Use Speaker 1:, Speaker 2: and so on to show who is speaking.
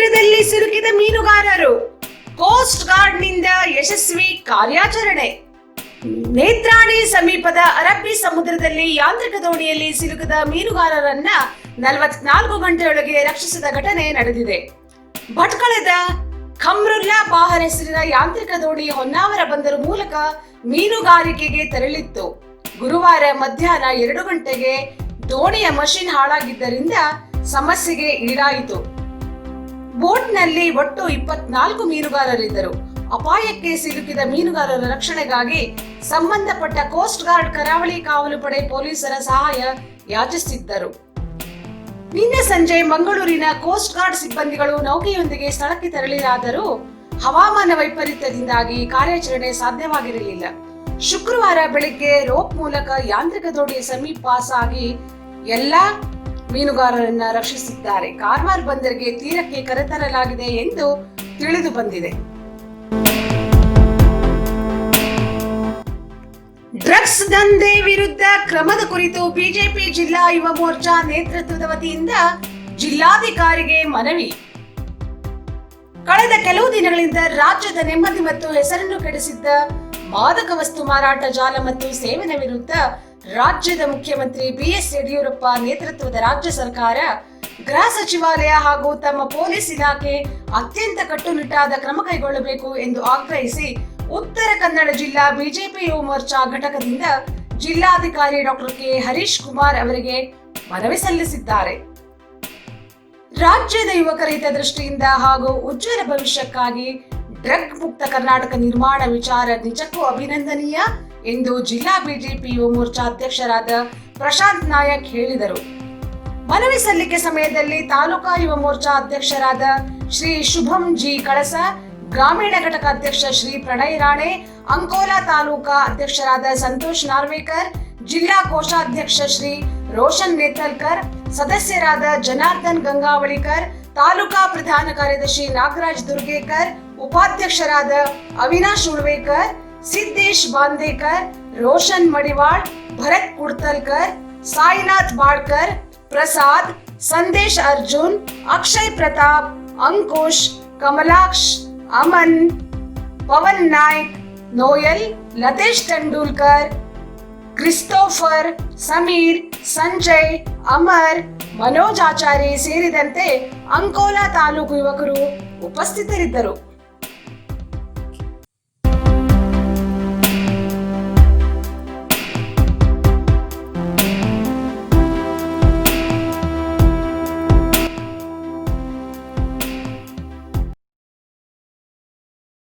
Speaker 1: ಸಮುದ್ರದಲ್ಲಿ ಸಿಲುಕಿದ ಮೀನುಗಾರರು, ಕೋಸ್ಟ್ ಗಾರ್ಡ್ನಿಂದ ಯಶಸ್ವಿ ಕಾರ್ಯಾಚರಣೆ. ನೇತ್ರಾಣಿ ಸಮೀಪದ ಅರಬ್ಬಿ ಸಮುದ್ರದಲ್ಲಿ ಯಾಂತ್ರಿಕ ದೋಣಿಯಲ್ಲಿ ಸಿಲುಕಿದ ಮೀನುಗಾರರನ್ನ 44 ಗಂಟೆಯೊಳಗೆ ರಕ್ಷಿಸಿದ ಘಟನೆ ನಡೆದಿದೆ. ಭಟ್ಕಳದ ಖಮ್ರುಲ್ಲಾ ಬಾಹರ್ ಹೆಸರಿನ ಯಾಂತ್ರಿಕ ದೋಣಿ ಹೊನ್ನಾವರ ಬಂದರು ಮೂಲಕ ಮೀನುಗಾರಿಕೆಗೆ ತೆರಳಿತ್ತು. ಗುರುವಾರ ಮಧ್ಯಾಹ್ನ 2 ಗಂಟೆಗೆ ದೋಣಿಯ ಮಷಿನ್ ಹಾಳಾಗಿದ್ದರಿಂದ ಸಮಸ್ಯೆಗೆ ಈಡಾಯಿತು. ಬೋಟ್ನಲ್ಲಿ ಒಟ್ಟು 24 ಮೀನುಗಾರರಿದ್ದರು. ಅಪಾಯಕ್ಕೆ ಸಿಲುಕಿದ ಮೀನುಗಾರರ ರಕ್ಷಣೆಗಾಗಿ ಸಂಬಂಧಪಟ್ಟ ಕೋಸ್ಟ್ ಗಾರ್ಡ್, ಕರಾವಳಿ ಕಾವಲು ಪಡೆ ಪೊಲೀಸರ ಸಹಾಯ ಯಾಚಿಸಿದ್ದರು. ನಿನ್ನೆ ಸಂಜೆ ಮಂಗಳೂರಿನ ಕೋಸ್ಟ್ ಗಾರ್ಡ್ ಸಿಬ್ಬಂದಿಗಳು ನೌಕೆಯೊಂದಿಗೆ ಸ್ಥಳಕ್ಕೆ ತೆರಳಿರಾದರೂ ಹವಾಮಾನ ವೈಪರೀತ್ಯದಿಂದಾಗಿ ಕಾರ್ಯಾಚರಣೆ ಸಾಧ್ಯವಾಗಿರಲಿಲ್ಲ. ಶುಕ್ರವಾರ ಬೆಳಿಗ್ಗೆ ರೋಪ್ ಮೂಲಕ ಯಾಂತ್ರಿಕ ದೋಣಿಯ ಸಮೀಪ ಸಾಗಿ ಎಲ್ಲಾ ಮೀನುಗಾರರನ್ನ ರಕ್ಷಿಸಿದ್ದಾರೆ. ಕಾರವಾರ ಬಂದರಿಗೆ ತೀರಕ್ಕೆ ಕರೆತರಲಾಗಿದೆ ಎಂದು ತಿಳಿದು ಬಂದಿದೆ. ಡ್ರಗ್ಸ್ ದಂಧೆ ವಿರುದ್ಧ ಕ್ರಮದ ಕುರಿತು ಬಿಜೆಪಿ ಜಿಲ್ಲಾ ಯುವ ಮೋರ್ಚಾ ನೇತೃತ್ವದ ವತಿಯಿಂದ ಜಿಲ್ಲಾಧಿಕಾರಿಗೆ ಮನವಿ. ಕಳೆದ ಕೆಲವು ದಿನಗಳಿಂದ ರಾಜ್ಯದ ನೆಮ್ಮದಿ ಮತ್ತು ಹೆಸರನ್ನು ಕೆಡಿಸಿದ್ದ ಮಾದಕ ವಸ್ತು ಮಾರಾಟ ಜಾಲ ಮತ್ತು ಸೇವನೆ ವಿರುದ್ಧ ರಾಜ್ಯದ ಮುಖ್ಯಮಂತ್ರಿ ಬಿಎಸ್ ಯಡಿಯೂರಪ್ಪ ನೇತೃತ್ವದ ರಾಜ್ಯ ಸರ್ಕಾರ, ಗೃಹ ಸಚಿವಾಲಯ ಹಾಗೂ ತಮ್ಮ ಪೊಲೀಸ್ ಇಲಾಖೆ ಅತ್ಯಂತ ಕಟ್ಟುನಿಟ್ಟಾದ ಕ್ರಮ ಕೈಗೊಳ್ಳಬೇಕು ಎಂದು ಆಗ್ರಹಿಸಿ ಉತ್ತರ ಕನ್ನಡ ಜಿಲ್ಲಾ ಬಿಜೆಪಿ ಯುವ ಮೋರ್ಚಾ ಘಟಕದಿಂದ ಜಿಲ್ಲಾಧಿಕಾರಿ ಡಾಕ್ಟರ್ ಕೆ ಹರೀಶ್ ಕುಮಾರ್ ಅವರಿಗೆ ಮನವಿ ಸಲ್ಲಿಸಿದ್ದಾರೆ. ರಾಜ್ಯದ ಯುವಕರ ಹಿತದೃಷ್ಟಿಯಿಂದ ಹಾಗೂ ಉಜ್ವಲ ಭವಿಷ್ಯಕ್ಕಾಗಿ ಡ್ರಗ್ ಮುಕ್ತ ಕರ್ನಾಟಕ ನಿರ್ಮಾಣ ವಿಚಾರ ನಿಜಕ್ಕೂ ಅಭಿನಂದನೀಯ ಎಂದು ಜಿಲ್ಲಾ ಬಿಜೆಪಿ ಯುವ ಮೋರ್ಚಾ ಅಧ್ಯಕ್ಷರಾದ ಪ್ರಶಾಂತ್ ನಾಯಕ್ ಹೇಳಿದರು. ಮನವಿ ಸಲ್ಲಿಕೆ ಸಮಯದಲ್ಲಿ ತಾಲೂಕಾ ಯುವ ಮೋರ್ಚಾ ಅಧ್ಯಕ್ಷರಾದ ಶ್ರೀ ಶುಭಂ ಜಿ ಕಳಸ, ಗ್ರಾಮೀಣ ಘಟಕ ಅಧ್ಯಕ್ಷ ಶ್ರೀ ಪ್ರಣಯ್ ರಾಣೆ, ಅಂಕೋಲಾ ತಾಲೂಕಾ ಅಧ್ಯಕ್ಷರಾದ ಸಂತೋಷ್ ನಾರ್ವೇಕರ್, ಜಿಲ್ಲಾ ಕೋಶಾಧ್ಯಕ್ಷ ಶ್ರೀ ರೋಷನ್ ನೇತಲ್ಕರ್, ಸದಸ್ಯರಾದ ಜನಾರ್ದನ್ ಗಂಗಾವಳಿಕರ್, ತಾಲೂಕಾ ಪ್ರಧಾನ ಕಾರ್ಯದರ್ಶಿ ನಾಗರಾಜ್ ದುರ್ಗೇಕರ್, ಉಪಾಧ್ಯಕ್ಷರಾದ ಅವಿನಾಶ್ ಉಳ್ವೇಕರ್, ಸಿದ್ದೇಶ್ ಬಾಂದೇಕರ್, ರೋಷನ್ ಮಡಿವಾಳ್, ಭರತ್ ಕುಡ್ತಲ್ಕರ್, ಸಾಯಿನಾಥ್ ಬಾಳ್ಕರ್, ಪ್ರಸಾದ್, ಸಂದೇಶ್ ಅರ್ಜುನ್, ಅಕ್ಷಯ್ ಪ್ರತಾಪ್, ಅಂಕುಶ್, ಕಮಲಾಕ್ಷ್, ಅಮನ್, ಪವನ್ ನಾಯ್ಕ್, ನೋಯಲ್, ಲತೇಶ್ ಟಂಡೂಲ್ಕರ್, ಕ್ರಿಸ್ಟೋಫರ್, ಸಮೀರ್, ಸಂಜಯ್, ಅಮರ್, ಮನೋಜ್ ಆಚಾರ್ಯ ಸೇರಿದಂತೆ ಅಂಕೋಲಾ ತಾಲೂಕು ಯುವಕರು ಉಪಸ್ಥಿತರಿದ್ದರು.